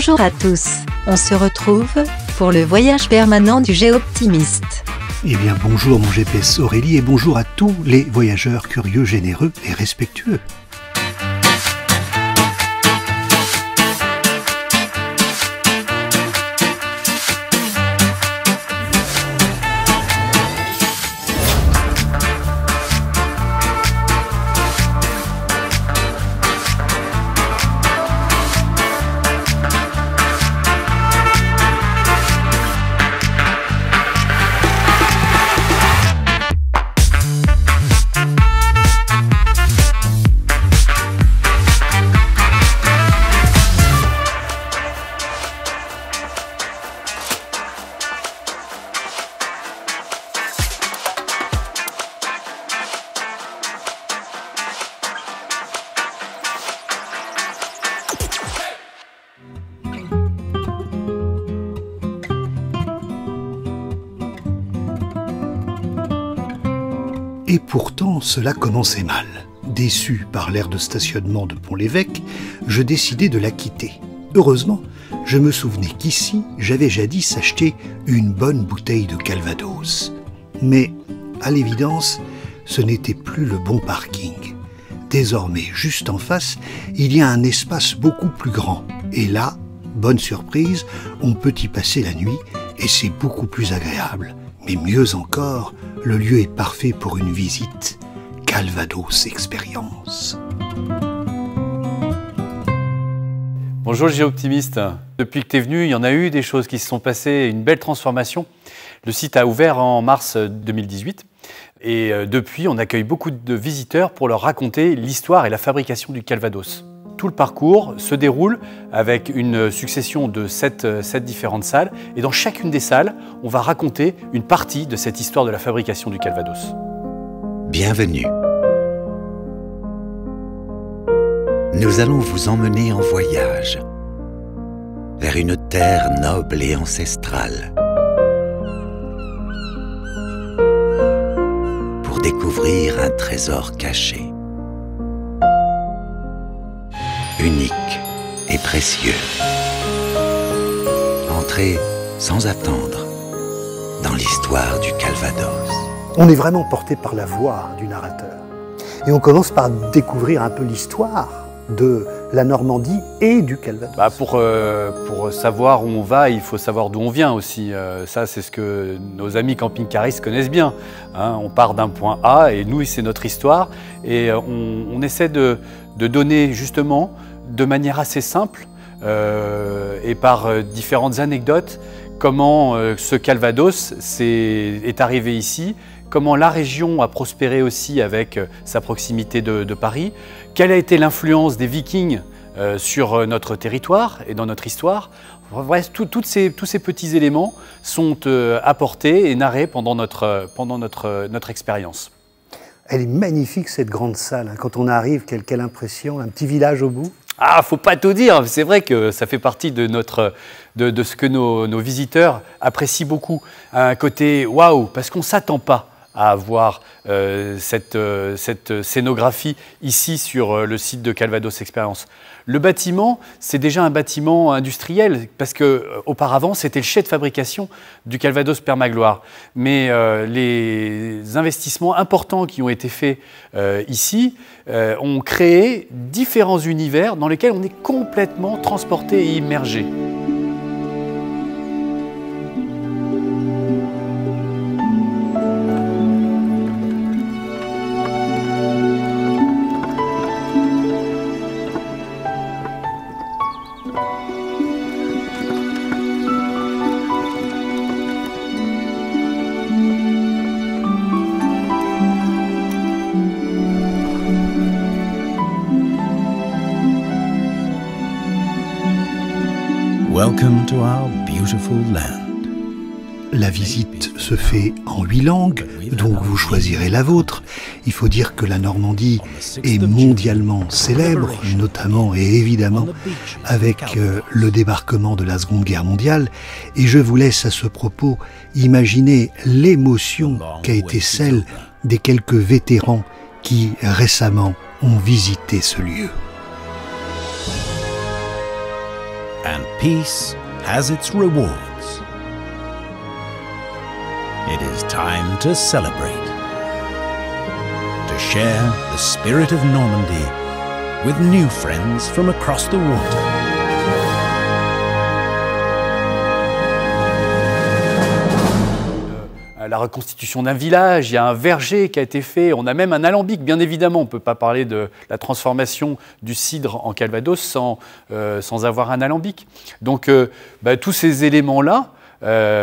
Bonjour à tous, on se retrouve pour le voyage permanent du Géoptimiste. Eh bien bonjour mon GPS Aurélie et bonjour à tous les voyageurs curieux, généreux et respectueux. Et pourtant, cela commençait mal. Déçu par l'aire de stationnement de Pont-l'Évêque, je décidai de la quitter. Heureusement, je me souvenais qu'ici, j'avais jadis acheté une bonne bouteille de Calvados. Mais, à l'évidence, ce n'était plus le bon parking. Désormais, juste en face, il y a un espace beaucoup plus grand. Et là, bonne surprise, on peut y passer la nuit et c'est beaucoup plus agréable. Mais mieux encore, le lieu est parfait pour une visite. Calvados Expérience. Bonjour Géoptimiste. Depuis que tu es venu, il y en a eu des choses qui se sont passées, une belle transformation. Le site a ouvert en mars 2018 et depuis, on accueille beaucoup de visiteurs pour leur raconter l'histoire et la fabrication du Calvados. Tout le parcours se déroule avec une succession de 7 différentes salles. Et dans chacune des salles, on va raconter une partie de cette histoire de la fabrication du Calvados. Bienvenue. Nous allons vous emmener en voyage vers une terre noble et ancestrale pour découvrir un trésor caché. Unique et précieux. Entrez sans attendre dans l'histoire du Calvados. On est vraiment porté par la voix du narrateur. Et on commence par découvrir un peu l'histoire de la Normandie et du Calvados. Pour savoir où on va, il faut savoir d'où on vient aussi. Ça, c'est ce que nos amis camping-caristes connaissent bien. Hein, on part d'un point A et nous, c'est notre histoire. Et on essaie de donner justement de manière assez simple et par différentes anecdotes comment ce Calvados est arrivé ici, comment la région a prospéré aussi avec sa proximité de Paris, quelle a été l'influence des Vikings sur notre territoire et dans notre histoire. Bref, tous ces petits éléments sont apportés et narrés pendant notre expérience. Elle est magnifique cette grande salle. Quand on arrive, quelle impression, un petit village au bout. Ah, faut pas tout dire. C'est vrai que ça fait partie de ce que nos visiteurs apprécient beaucoup. Un côté waouh, parce qu'on s'attend pas à avoir cette scénographie ici sur le site de Calvados Expérience. Le bâtiment, c'est déjà un bâtiment industriel parce qu'auparavant, c'était le chai de fabrication du Calvados Permagloire. Mais les investissements importants qui ont été faits ici ont créé différents univers dans lesquels on est complètement transporté et immergé. Welcome to our beautiful land. La visite se fait en 8 langues, donc vous choisirez la vôtre. Il faut dire que la Normandie est mondialement célèbre, notamment et évidemment avec le débarquement de la Seconde Guerre mondiale. Et je vous laisse à ce propos imaginer l'émotion qu'a été celle des quelques vétérans qui récemment ont visité ce lieu. And peace has its rewards. It is time to celebrate, to share the spirit of Normandy with new friends from across the water. La reconstitution d'un village, il y a un verger qui a été fait, on a même un alambic, bien évidemment. On ne peut pas parler de la transformation du cidre en Calvados sans avoir un alambic. Donc tous ces éléments-là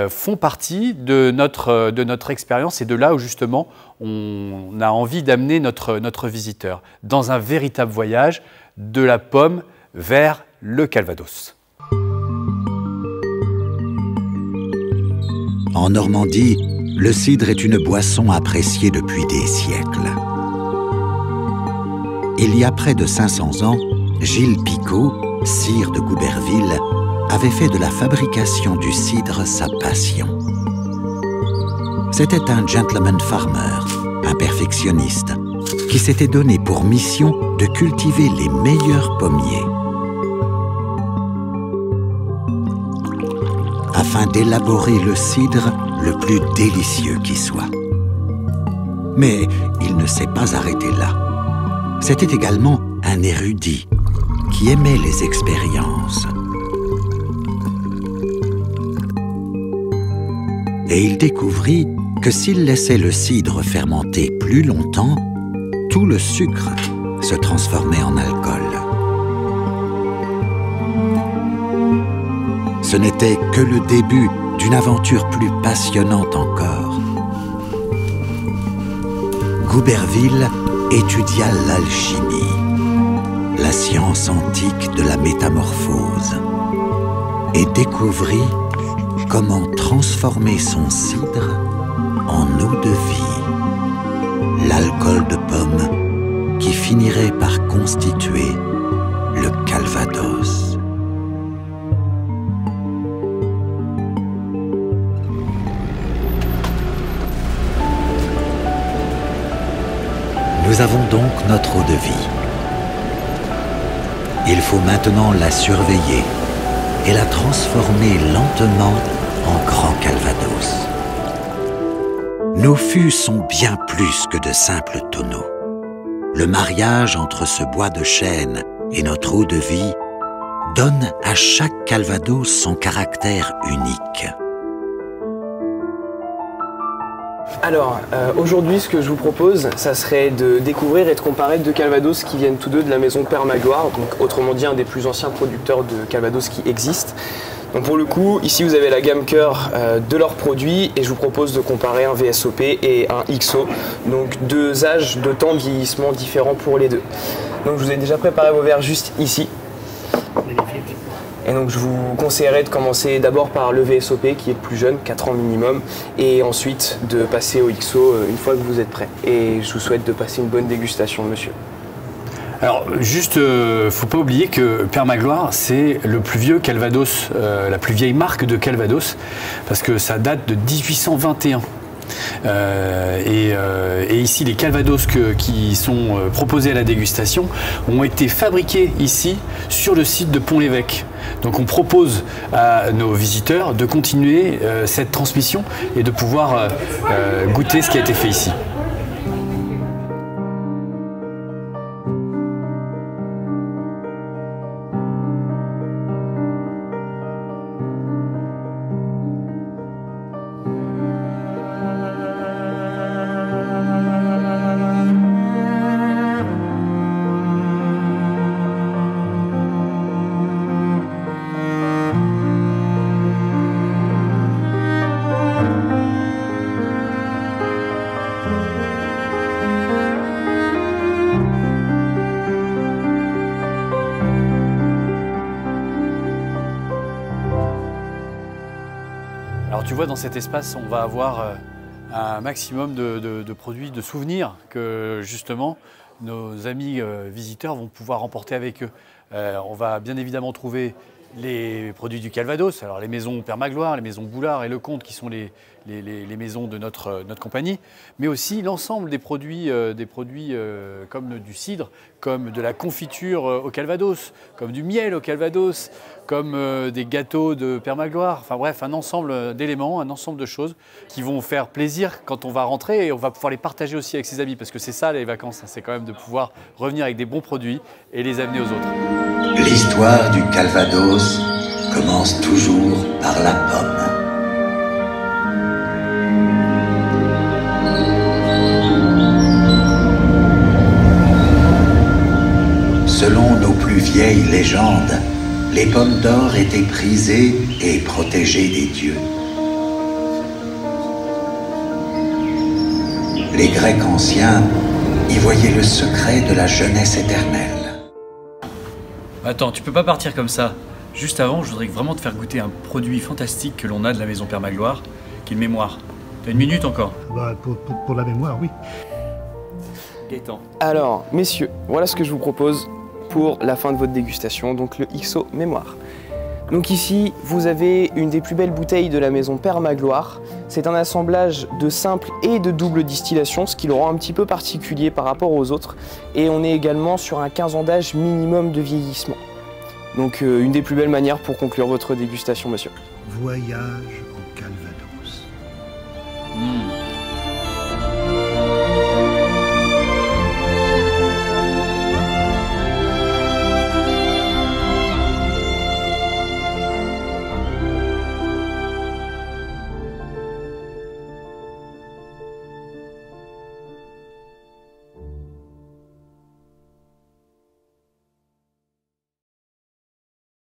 font partie de notre expérience et de là où justement on a envie d'amener notre visiteur dans un véritable voyage de la pomme vers le Calvados. En Normandie, le cidre est une boisson appréciée depuis des siècles. Il y a près de 500 ans, Gilles Picot, sire de Gouberville, avait fait de la fabrication du cidre sa passion. C'était un gentleman farmer, un perfectionniste, qui s'était donné pour mission de cultiver les meilleurs pommiers. Afin d'élaborer le cidre le plus délicieux qui soit. Mais il ne s'est pas arrêté là. C'était également un érudit qui aimait les expériences. Et il découvrit que s'il laissait le cidre fermenter plus longtemps, tout le sucre se transformait en alcool. Ce n'était que le début d'une aventure plus passionnante encore. Gouberville étudia l'alchimie, la science antique de la métamorphose, et découvrit comment transformer son cidre en eau de vie, l'alcool de pomme qui finirait par constituer le Calvados. Nous avons donc notre eau de vie. Il faut maintenant la surveiller et la transformer lentement en grand Calvados. Nos fûts sont bien plus que de simples tonneaux. Le mariage entre ce bois de chêne et notre eau de vie donne à chaque Calvados son caractère unique. Alors, aujourd'hui, ce que je vous propose, ça serait de découvrir et de comparer deux Calvados qui viennent tous deux de la maison Père Magloire, donc autrement dit un des plus anciens producteurs de Calvados qui existent. Donc pour le coup, ici vous avez la gamme cœur de leurs produits et je vous propose de comparer un VSOP et un XO, donc deux âges de temps de vieillissement différents pour les deux. Donc je vous ai déjà préparé vos verres juste ici. Et donc je vous conseillerais de commencer d'abord par le VSOP qui est le plus jeune, 4 ans minimum, et ensuite de passer au XO une fois que vous êtes prêt. Et je vous souhaite de passer une bonne dégustation, monsieur. Alors juste, faut pas oublier que Père Magloire, c'est le plus vieux Calvados, la plus vieille marque de Calvados, parce que ça date de 1821. Et ici, les Calvados qui sont proposés à la dégustation ont été fabriqués ici sur le site de Pont-l'Évêque. Donc on propose à nos visiteurs de continuer cette transmission et de pouvoir goûter ce qui a été fait ici. Alors tu vois, dans cet espace, on va avoir un maximum de produits, de souvenirs que justement nos amis visiteurs vont pouvoir emporter avec eux. On va bien évidemment trouver les produits du Calvados, alors les maisons Père Magloire, les maisons Boulard et Lecomte qui sont les les maisons de notre compagnie, mais aussi l'ensemble des produits comme du cidre, comme de la confiture au Calvados, comme du miel au Calvados, comme des gâteaux de Père Magloire. Enfin bref, un ensemble d'éléments, un ensemble de choses qui vont faire plaisir quand on va rentrer et on va pouvoir les partager aussi avec ses amis, parce que c'est ça les vacances, c'est quand même de pouvoir revenir avec des bons produits et les amener aux autres. L'histoire du Calvados commence toujours par la pomme. Selon nos plus vieilles légendes, les pommes d'or étaient prisées et protégées des dieux. Les Grecs anciens y voyaient le secret de la jeunesse éternelle. Attends, tu peux pas partir comme ça. Juste avant, je voudrais vraiment te faire goûter un produit fantastique que l'on a de la maison Père Magloire, qui est le mémoire. T'as une minute encore? Pour la mémoire, oui. Gaëtan. Alors, messieurs, voilà ce que je vous propose pour la fin de votre dégustation, donc le XO Mémoire. Donc ici, vous avez une des plus belles bouteilles de la maison Père Magloire. C'est un assemblage de simple et de double distillation, ce qui le rend un petit peu particulier par rapport aux autres. Et on est également sur un 15 ans d'âge minimum de vieillissement. Donc une des plus belles manières pour conclure votre dégustation, monsieur. Voyage en Calvados.